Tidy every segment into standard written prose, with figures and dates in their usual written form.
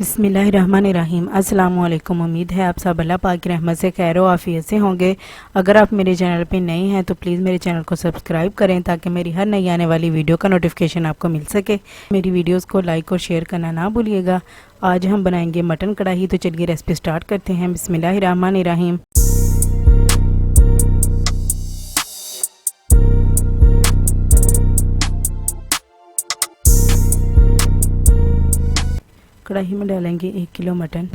बिस्मिल्लाहिर्रहमानिर्रहीम। अस्सलामुअलैकुम। उम्मीद है आप सब अल्लाह पाक की रहमत से खैर व आफियत से होंगे। अगर आप मेरे चैनल पे नए हैं तो प्लीज़ मेरे चैनल को सब्सक्राइब करें ताकि मेरी हर नई आने वाली वीडियो का नोटिफिकेशन आपको मिल सके। मेरी वीडियोस को लाइक और शेयर करना ना भूलिएगा। आज हम बनाएंगे मटन कढ़ाई, तो चलिए रेसिपी स्टार्ट करते हैं। बिस्मिल्लाहिर्रहमानिर्रहीम। कढ़ाई में डालेंगे 1 किलो मटन।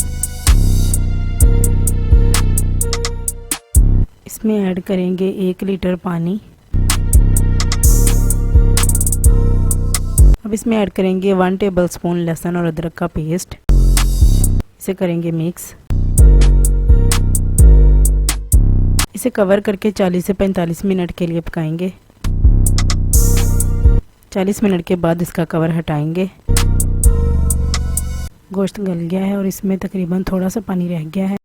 इसमें ऐड करेंगे 1 लीटर पानी। अब इसमें ऐड करेंगे 1 टेबलस्पून लहसुन और अदरक का पेस्ट। इसे करेंगे मिक्स। इसे कवर करके 40 से 45 मिनट के लिए पकाएंगे। 40 मिनट के बाद इसका कवर हटाएंगे। गोश्त गल गया है और इसमें तकरीबन थोड़ा सा पानी रह गया है।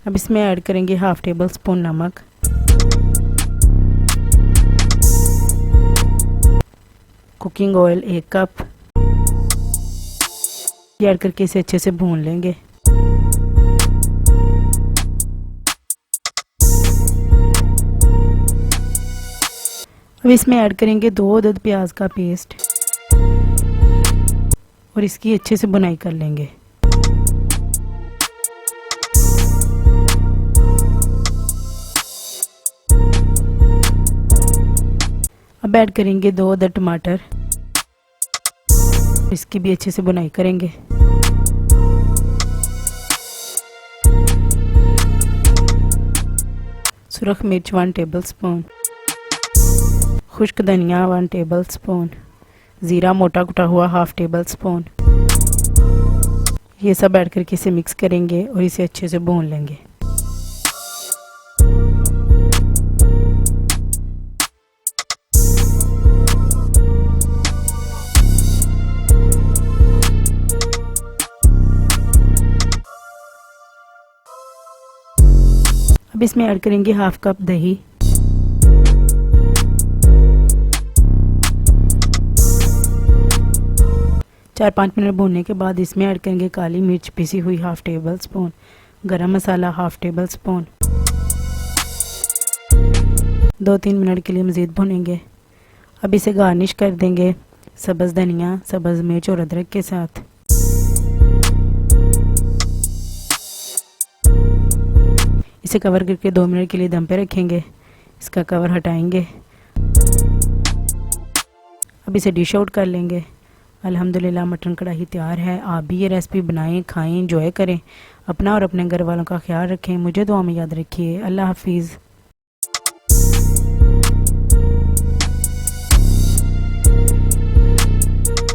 अब इसमें ऐड करेंगे 1/2 टेबलस्पून नमक, कुकिंग ऑयल 1 कप। ये ऐड करके इसे अच्छे से भून लेंगे। अब इसमें ऐड करेंगे 2 अदद प्याज का पेस्ट और इसकी अच्छे से बुनाई कर लेंगे। अब ऐड करेंगे 2 अदद टमाटर, इसकी भी अच्छे से बुनाई करेंगे। सुरख मिर्च 1 टेबलस्पून, खुश्क धनिया 1 टेबलस्पून, ज़ीरा मोटा कुटा हुआ 1/2 टेबलस्पून। ये सब ऐड करके इसे मिक्स करेंगे और इसे अच्छे से भून लेंगे। अब इसमें ऐड करेंगे 1/2 कप दही, चार 5 मिनट भूनने के बाद इसमें ऐड करेंगे काली मिर्च पिसी हुई 1/2 टेबलस्पून, गरम मसाला 1/2 टेबलस्पून। 2-3 मिनट के लिए मज़ीद भूनेंगे। अब इसे गार्निश कर देंगे सब्ज़ धनिया, सब्ज़ मिर्च और अदरक के साथ। इसे कवर करके 2 मिनट के लिए दम पे रखेंगे। इसका कवर हटाएंगे। अब इसे डिश आउट कर लेंगे। अल्हम्दुलिल्लाह मटन कढ़ाई तैयार है। आप भी ये रेसिपी बनाएं, खाएं, एंजॉय करें। अपना और अपने घर वालों का ख्याल रखें। मुझे दुआ में याद रखिए। अल्लाह हाफिज़।